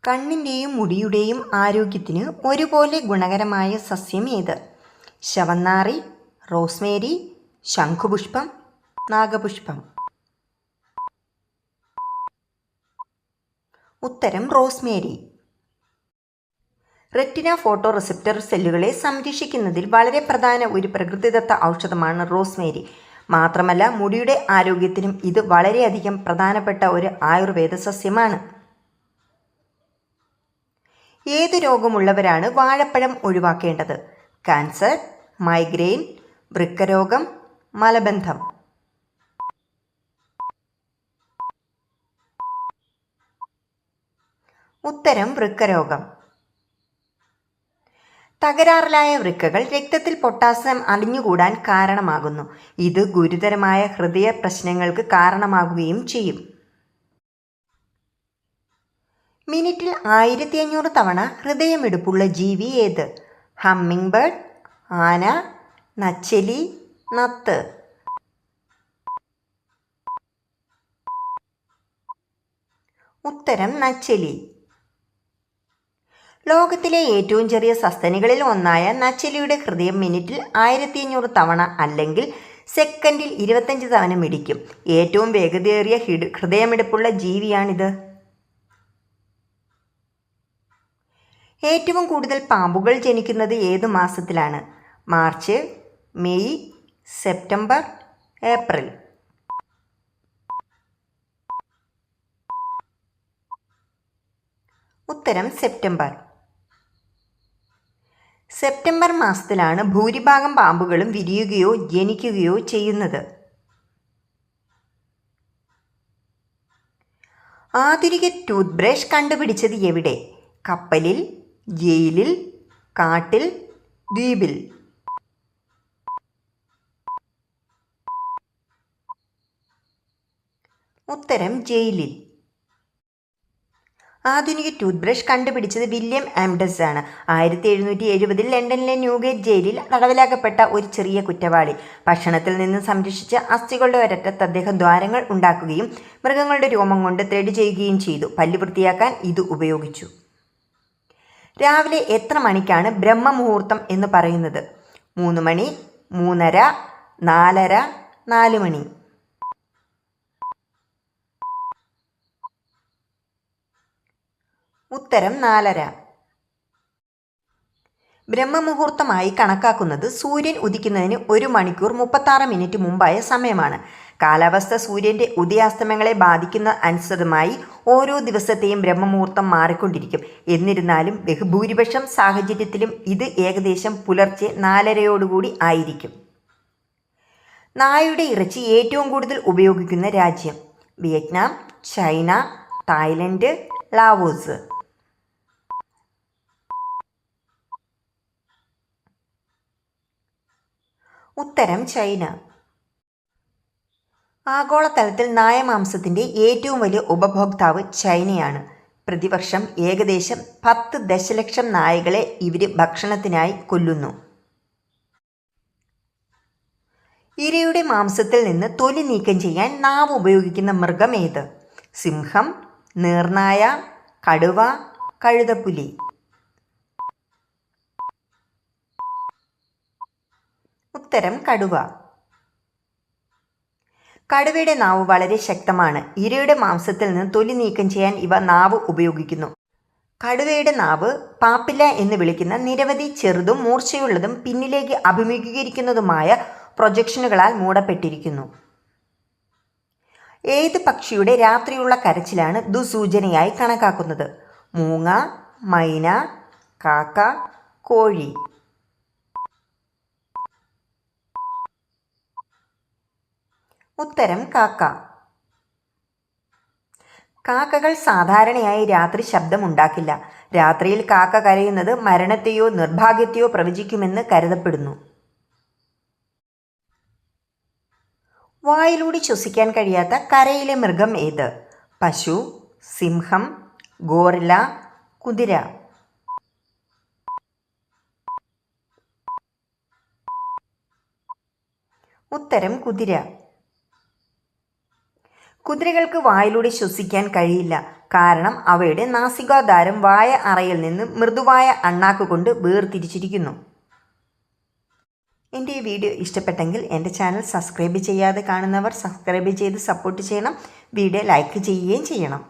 കണ്ണിൻ്റെയും മുടിയുടെയും ആരോഗ്യത്തിന് ഒരുപോലെ ഗുണകരമായ സസ്യം ഏത്? ശവന്നാറി, റോസ്മേരി, ശംഖുപുഷ്പം, നാഗപുഷ്പം. ഉത്തരം റോസ്മേരി. റെറ്റിന ഫോട്ടോ റിസപ്റ്റർ സെല്ലുകളെ സംരക്ഷിക്കുന്നതിൽ വളരെ പ്രധാന ഒരു പ്രകൃതിദത്ത ഔഷധമാണ് റോസ്മേരി. മാത്രമല്ല മുടിയുടെ ആരോഗ്യത്തിനും ഇത് വളരെയധികം പ്രധാനപ്പെട്ട ഒരു ആയുർവേദ സസ്യമാണ്. ഏതു രോഗമുള്ളവരാണ് വാഴപ്പഴം ഒഴിവാക്കേണ്ടത്? കാൻസർ, മൈഗ്രെയിൻ, വൃക്കരോഗം, മലബന്ധം. ഉത്തരം വൃക്കരോഗം. തകരാറിലായ വൃക്കകൾ രക്തത്തിൽ പൊട്ടാസ്യം അലിഞ്ഞുകൂടാൻ കാരണമാകുന്നു. ഇത് ഗുരുതരമായ ഹൃദയ പ്രശ്നങ്ങൾക്ക് കാരണമാകുകയും ചെയ്യും. മിനിറ്റിൽ 1500 തവണ ഹൃദയമിടിപ്പുള്ള ജീവി ഏത്? ഹമ്മിങ് ബേർഡ്, ആന, നച്ചെലി, നത്ത്. ഉത്തരം നച്ചെലി. ലോകത്തിലെ ഏറ്റവും ചെറിയ സസ്തനികളിൽ ഒന്നായ നച്ചെലിയുടെ ഹൃദയം മിനിറ്റിൽ 1500 തവണ അല്ലെങ്കിൽ സെക്കൻഡിൽ 25 തവണ മിടിക്കും. ഏറ്റവും വേഗതയേറിയ ഹൃദയമിടിപ്പുള്ള ജീവിയാണിത്. ഏറ്റവും കൂടുതൽ പാമ്പുകൾ ജനിക്കുന്നത് ഏതു മാസത്തിലാണ്? March, May, September, April. ഉത്തരം സെപ്റ്റംബർ. സെപ്റ്റംബർ മാസത്തിലാണ് ഭൂരിഭാഗം പാമ്പുകളും വിരിയുകയോ ജനിക്കുകയോ ചെയ്യുന്നത്. ആധുനിക ടൂത്ത് ബ്രഷ് കണ്ടുപിടിച്ചത് എവിടെ? കപ്പലിൽ, ജയിലിൽ, കാട്ടിൽ, ദ്വീപിൽ. ഉത്തരം ജയിലിൽ. ആധുനിക ടൂത്ത് ബ്രഷ് കണ്ടുപിടിച്ചത് വില്യം ആംഡസ് ആണ്. 1770 ലണ്ടനിലെ ന്യൂഗേറ്റ് ജയിലിൽ തടവിലാക്കപ്പെട്ട ഒരു ചെറിയ കുറ്റവാളി. ഭക്ഷണത്തിൽ നിന്ന് സംരക്ഷിച്ച അസ്ഥികളുടെ ഒരറ്റത്ത് അദ്ദേഹം ദ്വാരങ്ങൾ ഉണ്ടാക്കുകയും മൃഗങ്ങളുടെ രോമം കൊണ്ട് ത്രെഡ് ചെയ്യുകയും ചെയ്തു. പല്ല് വൃത്തിയാക്കാൻ ഇത് ഉപയോഗിച്ചു. രാവിലെ എത്ര മണിക്കാണ് ബ്രഹ്മമുഹൂർത്തം എന്ന് പറയുന്നത്? 3 മണി, 3:30, 4:30, 4 മണി. ഉത്തരം 4:30. ബ്രഹ്മമുഹൂർത്തമായി കണക്കാക്കുന്നത് സൂര്യൻ ഉദിക്കുന്നതിന് 1 മണിക്കൂർ 36 മിനിറ്റ് മുമ്പായ സമയമാണ്. കാലാവസ്ഥ സൂര്യൻ്റെ ഉദയാസ്തമയങ്ങളെ ബാധിക്കുന്ന അനുസൃതമായി ഓരോ ദിവസത്തെയും ബ്രഹ്മമുഹൂർത്തം മാറിക്കൊണ്ടിരിക്കും. എന്നിരുന്നാലും ബഹുഭൂരിപക്ഷം സാഹചര്യത്തിലും ഇത് ഏകദേശം പുലർച്ചെ 4:30 ആയിരിക്കും. നായയുടെ ഇറച്ചി ഏറ്റവും കൂടുതൽ ഉപയോഗിക്കുന്ന രാജ്യം? Vietnam, China, Thailand, Laos. ഉത്തരം ചൈന. ആഗോളതലത്തിൽ നായമാംസത്തിൻ്റെ ഏറ്റവും വലിയ ഉപഭോക്താവ് ചൈനയാണ്. പ്രതിവർഷം ഏകദേശം 10 ദശലക്ഷം നായകളെ ഇവർ ഭക്ഷണത്തിനായി കൊല്ലുന്നു. ഇരയുടെ മാംസത്തിൽ നിന്ന് തൊലി നീക്കം ചെയ്യാൻ നാവ് ഉപയോഗിക്കുന്ന മൃഗം ഏത്? സിംഹം, നീർനായ, കടുവ, കഴുതപ്പുലി. ഉത്തരം കടുവ. കടുവയുടെ നാവ് വളരെ ശക്തമാണ്. ഇരയുടെ മാംസത്തിൽ നിന്ന് തൊലി നീക്കം ചെയ്യാൻ ഇവ നാവ് ഉപയോഗിക്കുന്നു. കടുവയുടെ നാവ് പാപ്പില്ല എന്ന് വിളിക്കുന്ന നിരവധി ചെറുതും മൂർച്ചയുള്ളതും പിന്നിലേക്ക് അഭിമുഖീകരിക്കുന്നതുമായ പ്രൊജക്ഷനുകളാൽ മൂടപ്പെട്ടിരിക്കുന്നു. ഏത് പക്ഷിയുടെ രാത്രിയുള്ള കരച്ചിലാണ് ദുസൂചനയായി കണക്കാക്കുന്നത്? മൂങ്ങ, മൈന, കാക്ക, കോഴി. ഉത്തരം കാക്ക. കാക്കകൾ സാധാരണയായി രാത്രി ശബ്ദമുണ്ടാക്കില്ല. രാത്രിയിൽ കാക്ക കരയുന്നത് മരണത്തെയോ നിർഭാഗ്യത്തെയോ പ്രവചിക്കുമെന്ന് കരുതപ്പെടുന്നു. വായിലൂടെ ശ്വസിക്കാൻ കഴിയാത്ത കരയിലെ മൃഗം ഏത്? പശു, സിംഹം, ഗോറില്ല, കുതിര. ഉത്തരം കുതിര. കുതിരകൾക്ക് വായിലൂടെ ശ്വസിക്കാൻ കഴിയില്ല. കാരണം അവയുടെ നാസികാദ്വാരം വായ അറയിൽ നിന്ന് മൃദുവായ അണ്ണാക്ക് കൊണ്ട് വേർതിരിച്ചിരിക്കുന്നു. എൻ്റെ ഈ വീഡിയോ ഇഷ്ടപ്പെട്ടെങ്കിൽ എൻ്റെ ചാനൽ സബ്സ്ക്രൈബ് ചെയ്യാതെ കാണുന്നവർ സബ്സ്ക്രൈബ് ചെയ്ത് സപ്പോർട്ട് ചെയ്യണം. വീഡിയോ ലൈക്ക് ചെയ്യുകയും ചെയ്യണം.